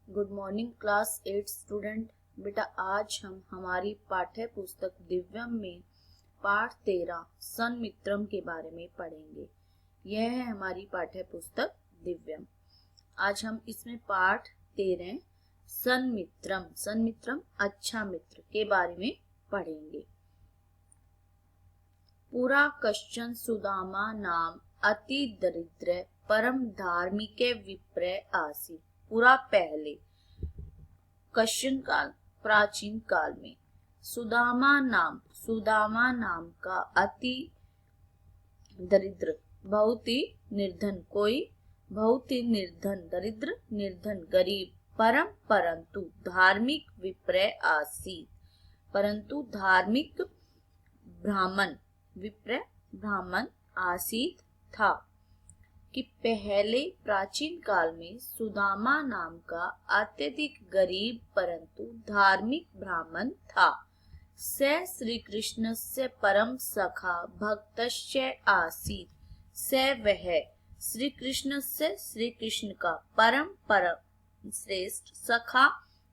Good morning class 8 student. बेटा आज हम हमारी पाठ्य पुस्तक दिव्यम में पाठ 13 सन्मित्रम के बारे में पढ़ेंगे। यह है हमारी पाठ्य पुस्तक दिव्यम। आज हम इसमें पाठ 13 सन्मित्रम अच्छा मित्र के बारे में पढ़ेंगे। पूरा कश्चन सुदामा नाम अति दरिद्र परम धार्मिके विप्र आसीत्। पूरा पहले कश्चन काल प्राचीन काल में सुदामा नाम का अति दरिद्र बहुत ही निर्धन दरिद्र निर्धन गरीब परंतु धार्मिक विप्र आसीत्। परंतु धार्मिक ब्राह्मण आसीत् था कि पहले प्राचीन काल में सुदामा नाम का अत्यधिक गरीब परंतु धार्मिक ब्राह्मण था। स श्री कृष्ण से परम सखा भक्तश्च आसीत्। स वह श्री कृष्ण का परम श्रेष्ठ सखा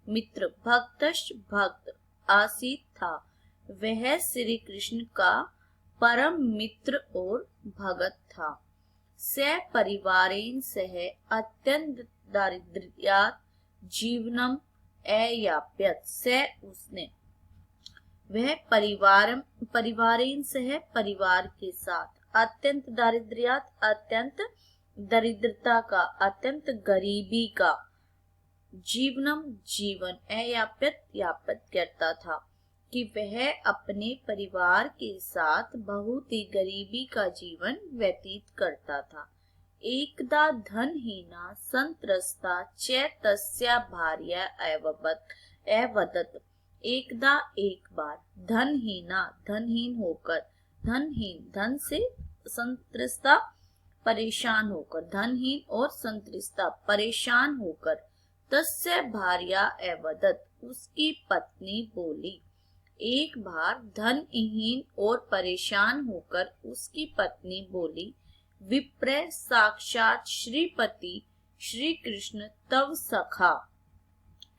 मित्र भक्त आसीत् था। वह श्री कृष्ण का परम मित्र और भगत था। स परिवारेण सह अत्यंत दारिद्र्यात् जीवनम अयाप्यत्। स उसने वह परिवारेण सह परिवार के साथ अत्यंत दारिद्र्यात् अत्यंत दरिद्रता का अत्यंत गरीबी का जीवन यापत करता था कि वह अपने परिवार के साथ बहुत ही गरीबी का जीवन व्यतीत करता था। एकदा धनहीना संत्रस्ता च तस्या भार्या अवदत्। एकदा एक बार धन से संत्रस्ता परेशान होकर धनहीन और संत्रस्ता परेशान होकर तस्य भार्या अवदत् उसकी पत्नी बोली। एक बार धनहीन और परेशान होकर उसकी पत्नी बोली, विप्र साक्षात श्रीपति श्री कृष्ण तव सखा।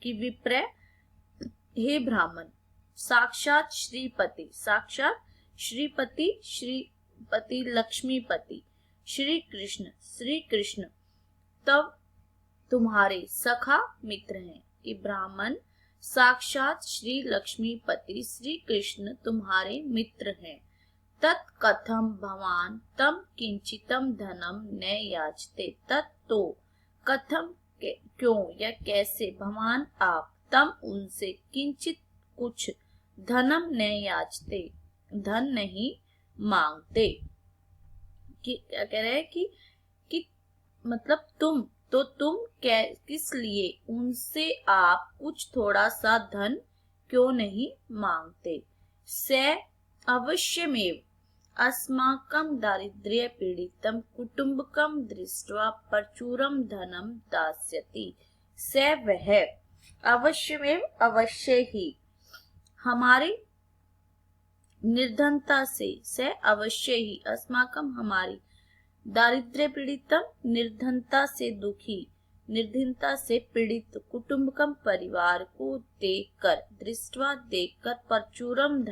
कि विप्र हे ब्राह्मण साक्षात श्रीपति लक्ष्मीपति श्री कृष्ण तव तुम्हारे सखा मित्र हैं। कि ब्राह्मण साक्षात श्री लक्ष्मीपति श्री कृष्ण तुम्हारे मित्र हैं। तत्कथम भवान तम किंचितम धनम न याचते। तत्तो कथम क्यों या कैसे भवान आप तम उनसे किंचित कुछ धनम न याचते धन नहीं मांगते। क्या कह रहे हैं कि मतलब तुम किस लिए उनसे आप कुछ थोड़ा सा धन क्यों नहीं मांगते। स अवश्यमेव अस्माकं दारिद्र्य पीड़ितं कुटुंबकं दृष्ट्वा प्रचुरं धनं दास्यति। स वह अवश्यमेव अवश्य ही हमारी निर्धनता से अवश्य ही अस्माकं हमारी दारिद्र्य पीड़ितम निर्धनता से दुखी निर्धनता से पीड़ित कुटुंबकम परिवार को दृष्टवा देखकर प्रचुरम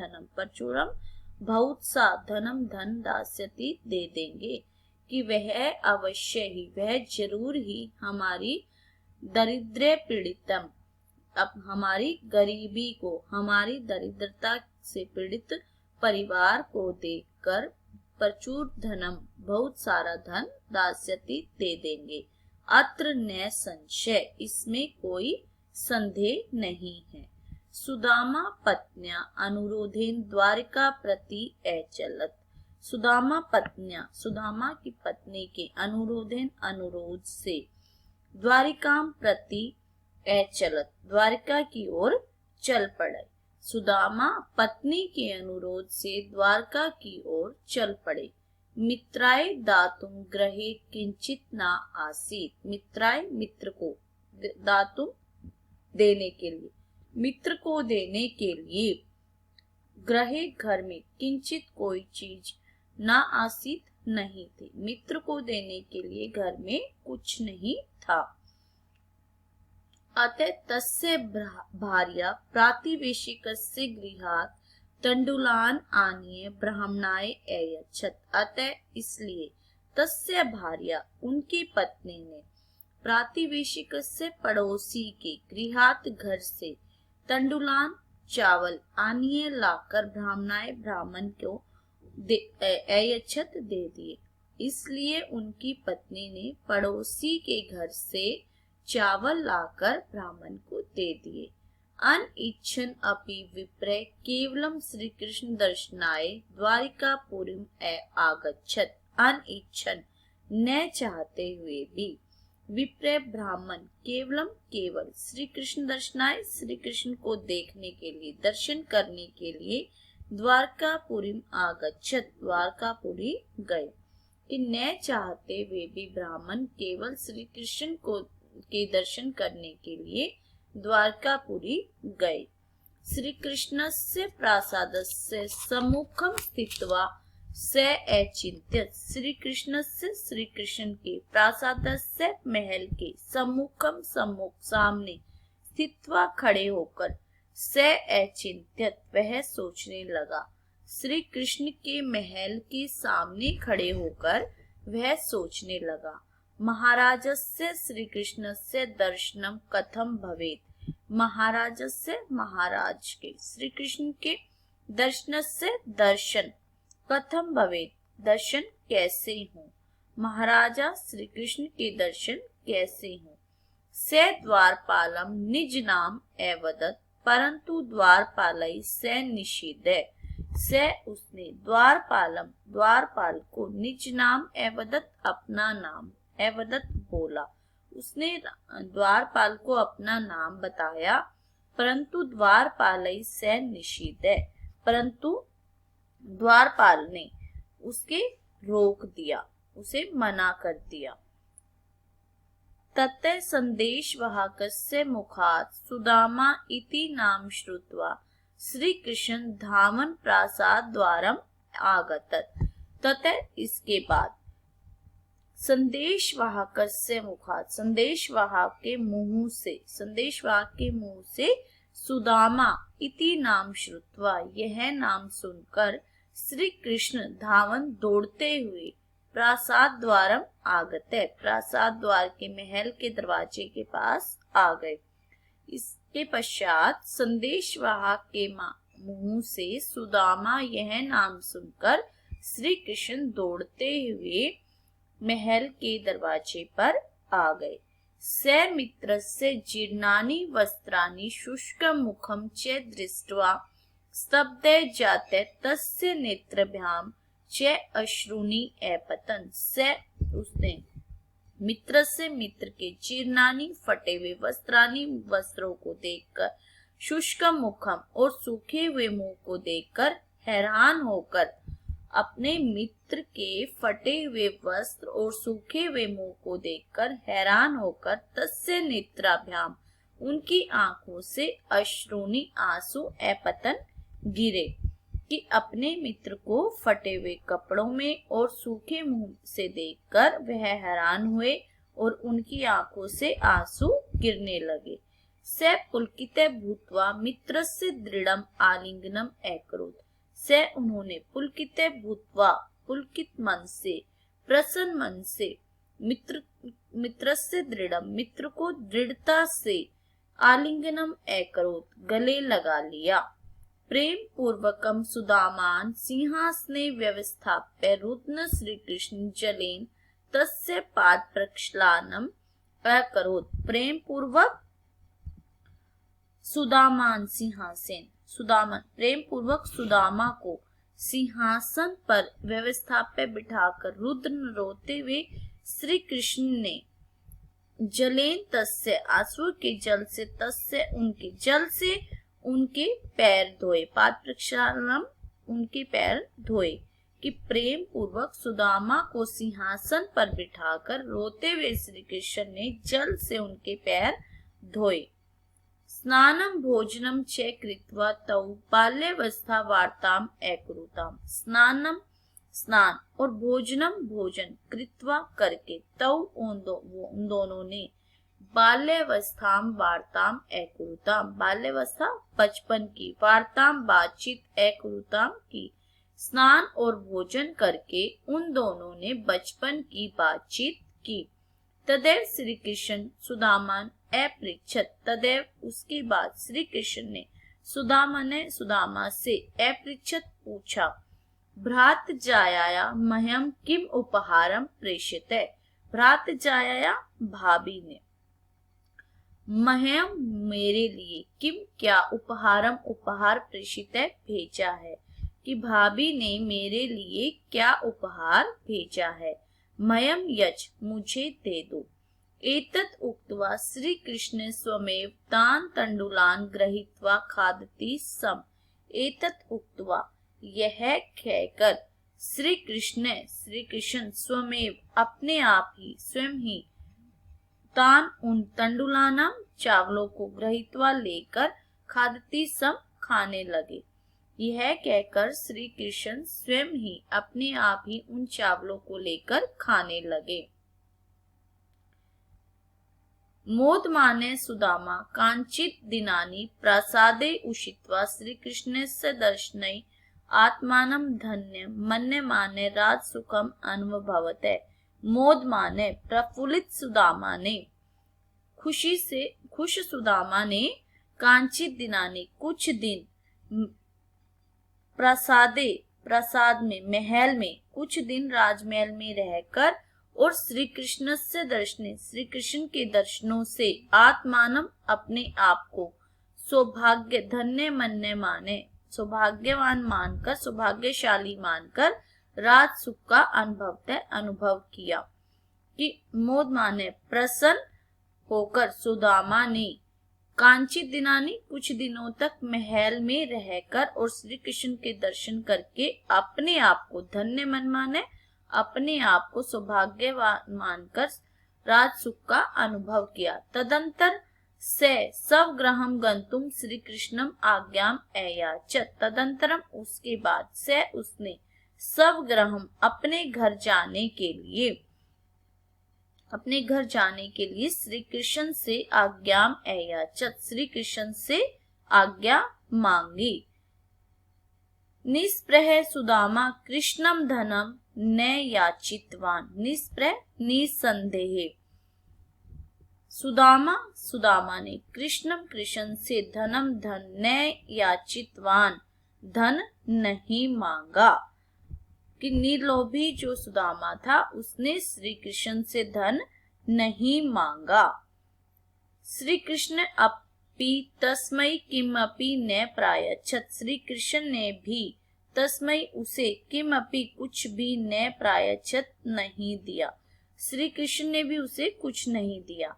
बहुत सा धन दास्यति दे देंगे। कि वह अवश्य ही वह जरूर ही हमारी दारिद्र्य पीड़ितम अब हमारी गरीबी को हमारी दरिद्रता से पीड़ित परिवार को देखकर प्रचुर धनम बहुत सारा धन दास्यति दे देंगे। अत्र न संशय इसमें कोई संदेह नहीं है। सुदामा पत्न्या अनुरोधेन द्वारिका प्रति अचलत। सुदामा की पत्नी के अनुरोध से द्वारिका प्रति अचलत द्वारिका की ओर चल पड़े। सुदामा पत्नी के अनुरोध से द्वारका की ओर चल पड़े। मित्राय दातुम ग्रहे किंचित ना आसीत्। मित्राय मित्र को दातुम देने के लिए ग्रहे घर में किंचित कोई चीज ना आसीत् नहीं थी। मित्र को देने के लिए घर में कुछ नहीं था। अतः तस्य भार्या प्रातिवेशिकस्य गृहात् तण्डुलान् आनीय ब्राह्मणाय अयच्छत्। अतः इसलिए तस्य भार्या उनकी पत्नी ने प्रातिवेशिकस्य पड़ोसी के गृहात् घर से तण्डुलान चावल आनीय लाकर ब्राह्मणाय ब्राह्मण को अयच्छत दे दिए। इसलिए उनकी पत्नी ने पड़ोसी के घर से चावल लाकर ब्राह्मण को दे दिए। अनिच्छन् अपि विप्रे केवलम श्री कृष्ण दर्शनाय द्वारिकापुरीम आगच्छत्। अनिच्छन् न चाहते हुए भी विप्रे ब्राह्मण केवल श्री कृष्ण दर्शनाय श्री कृष्ण को देखने के लिए, दर्शन करने के लिए द्वारकापुरीम आगच्छत् द्वारकापुरी गए। कि न चाहते वे भी ब्राह्मण केवल श्री कृष्ण को के दर्शन करने के लिए द्वारकापुरी गए। श्री कृष्णस्य प्रासादस्य सम्मुखं स्थित्वा स अचिन्त्य। श्री कृष्ण के प्रासादस्य महल के सम्मुख सामने स्थित्वा खड़े होकर स अचिन्त्यत वह सोचने लगा। श्री कृष्ण के महल के सामने खड़े होकर वह सोचने लगा। महाराजस्य श्री कृष्णस्य दर्शनम कथम भवेत्। महाराजस्य महाराज के श्री कृष्ण के दर्शनस्य दर्शन कथम भवेत् दर्शन कैसे हो। महाराजा श्री कृष्ण के दर्शन कैसे हो। से द्वारपालम निज नाम अवदत् परंतु द्वारपालई से निषेधे। से उसने द्वारपाल को निज नाम अवदत् अपना नाम अवदत् बोला। उसने द्वारपाल को अपना नाम बताया परंतु द्वारपालई से निषेधे, परंतु द्वारपाल ने उसके रोक दिया, उसे मना कर दिया। ततः संदेशवाहकस्य मुखात् सुदामा इति नाम श्रुत्वा श्री कृष्ण धामन प्रासाद द्वारम आगतत्। ततः इसके बाद संदेशवाहकस्य मुखात् संदेशवाहक के मुंह से सुदामा इति नाम श्रुत्वा यह नाम सुनकर श्री कृष्ण धावन दौड़ते हुए प्रासाद द्वारम आगते प्रासाद द्वार के महल के दरवाजे के पास आ गए। इसके पश्चात संदेशवाहक के मुंह से सुदामा यह नाम सुनकर श्री कृष्ण दौड़ते हुए महल के दरवाजे पर आ गए। स मित्रस्य जीर्णानि वस्त्राणि शुष्कं मुखं च दृष्ट्वा स्तब्धे जाते तस्य नेत्रभ्याम च अश्रूणि अपतन्। से उसने मित्र के जीर्णानि फटे हुए वस्त्रों को देखकर, शुष्कम मुखम और सूखे हुए मुंह को देखकर हैरान होकर, अपने मित्र के फटे हुए वस्त्र और सूखे हुए मुंह को देखकर हैरान होकर तस्य नेत्राभ्याम उनकी आंखों से अश्रूणि आंसू अपतन गिरे। कि अपने मित्र को फटे हुए कपड़ों में और सूखे मुंह से देखकर वह हैरान हुए और उनकी आंखों से आंसू गिरने लगे। स पुलकिते भूत्वा मित्रस्य दृढ़म आलिंगनम अकरोत्। से उन्होंने पुलकिते भूत्वा पुलकित मन से, प्रसन्न मन से मित्रस्य दृढ़म मित्र को दृढ़ता से आलिंगनम अकरोत् गले लगा लिया। प्रेम पूर्वकम सुदामान सिंहासने व्यवस्थाप्य रुद्न श्री कृष्ण जलेन तस्य पाद प्रक्षालनम अकरोत्। प्रेम पूर्वक प्रेम पूर्वक सुदामा को सिंहासन पर व्यवस्थाप्य बिठाकर रुद्र रोते हुए श्री कृष्ण ने जलेन तस्य आंसू के जल से तस्य उनके जल से उनके पैर धोए, पाद प्रक्षालनम उनके पैर धोए। कि प्रेम पूर्वक सुदामा को सिंहासन पर बिठाकर रोते हुए श्री कृष्ण ने जल से उनके पैर धोए। स्नानम भोजनम च कृत्वा तौ बाल्यावस्था वार्ताम अकुरुताम। स्नान और भोजन कृत्वा करके तौ उन दोनों ने बाल्यावस्थाम वार्ताम एकुरुताम, बाल्यावस्था बचपन की, वार्ताम बातचीत एकुरुताम की, स्नान और भोजन करके उन दोनों ने बचपन की बातचीत की। तदैव श्री कृष्ण सुदामान अपृच्छत, तदैव उसके बाद श्री कृष्ण ने सुदामा से अपृच्छत पूछा, भ्रात जाया मह्यम किम उपहारम प्रेषिते, भ्रात जाया भाभी ने मह्यम मेरे लिए किम क्या उपहारम उपहार प्रेषित भेजा है, कि भाभी ने मेरे लिए क्या उपहार भेजा है। मह्यम यच मुझे दे दो। एतत् उक्त्वा श्री कृष्ण स्वमेव तान् तण्डुलान् गृहीत्वा खादति स्म। एतत् उक्त्वा यह कहकर श्री कृष्ण स्वमेव अपने आप ही स्वयं ही तान उन तंडुलानाम चावलों को गृहीत्वा लेकर खादती सम खाने लगे। यह कहकर श्री कृष्ण स्वयं ही अपने आप ही उन चावलों को लेकर खाने लगे। मोदमाने सुदामा कांचित दिनानि प्रासादे उषित्वा श्री कृष्णस्य दर्शनै आत्मानं धन्य मन्यमाने राज सुखम अनुभवते। मोदमाने प्रफुल्लित सुदामा ने, खुश सुदामा ने कांचित दिनाने कुछ दिन, प्रसाद में महल में, कुछ दिन राजमहल में रहकर और श्री कृष्ण से दर्शने श्री कृष्ण के दर्शनों से आत्मानम अपने आप को सौभाग्य धन्य मन्य माने सौभाग्यवान मानकर सौभाग्यशाली मानकर राज सुख का अनुभव किया। कि मोद माने प्रसन्न होकर सुदामा ने कांचित दिनानी कुछ दिनों तक महल में रहकर और श्री कृष्ण के दर्शन करके अपने आप को धन्य मन माने अपने आप को सौभाग्यवान मानकर राज सुख का अनुभव किया। तदंतर से स्वगृहं गंतुम श्री कृष्णम आज्ञाम अयाचत। तदंतरम उसके बाद से उसने स्वगृहं अपने घर जाने के लिए श्री कृष्ण से आज्ञाम अयाचत, श्री कृष्ण से आज्ञा मांगी। निस्पृह सुदामा कृष्णम धनम न याचितवान। निस्पृह निसंदेह सुदामा ने कृष्ण से धन न याचितवान, धन नहीं मांगा। कि निर्लोभी जो सुदामा था उसने श्री कृष्ण से धन नहीं मांगा। श्री कृष्ण अपि तस्मै किमपि न प्रायच्छत। श्री कृष्ण ने भी तस्मै उसे किमपि कुछ भी न प्रायच्छत नहीं दिया। श्री कृष्ण ने भी उसे कुछ नहीं दिया।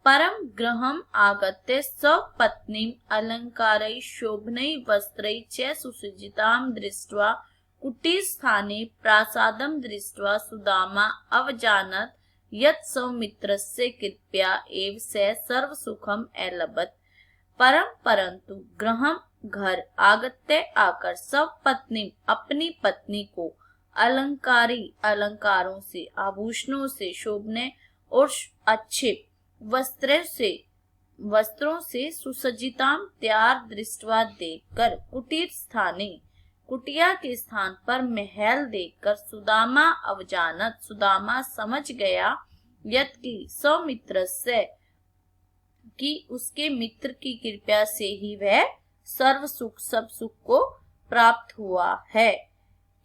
परम गृहम आगत्य स्वपत्नीम अलंकारैः शोभनैः वस्त्रैः च सुसज्जितां दृष्ट्वा कुटीरस्थाने प्रासादं दृष्ट्वा सुदामा अवजानत यत् सौमित्रस्य कृपया एव स सर्वसुखम अलभत। परंतु गृहम घर आगत्य आकर स्वपत्नी अपनी पत्नी को अलंकारों से आभूषणों से शोभने और अच्छे वस्त्रों से सुसज्जिताम तैयार दृष्टवा देखकर कुटिया के स्थान पर महल देखकर सुदामा समझ गया यत् कि सौमित्र से कि उसके मित्र की कृपा से ही वह सब सुख को प्राप्त हुआ है।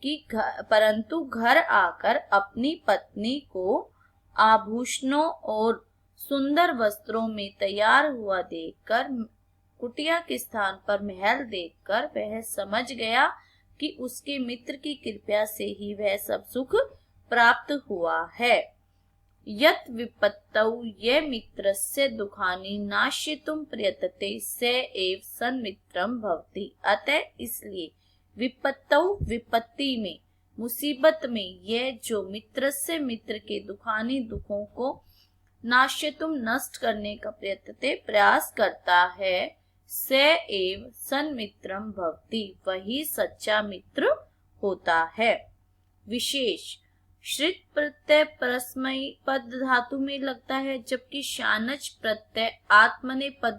कि परंतु घर आकर अपनी पत्नी को आभूषणों और सुंदर वस्त्रों में तैयार हुआ देखकर कुटिया के स्थान पर महल देखकर वह समझ गया कि उसके मित्र की कृपा से ही वह सब सुख प्राप्त हुआ है। यत् विपत्तौ ये मित्रस्य दुखानि नाश्यतुं प्रयतते स एव सन्मित्रं भवति। अतः इसलिए विपत्ति में मुसीबत में यह जो मित्र के दुखानी दुखों को नाश्यतुम नष्ट करने का प्रयास करता है, स एव सन्मित्रं भवति वही सच्चा मित्र होता है। विशेष श्रित प्रत्यय परस्मैपद धातु में लगता है, जबकि शानच प्रत्यय आत्मनेपद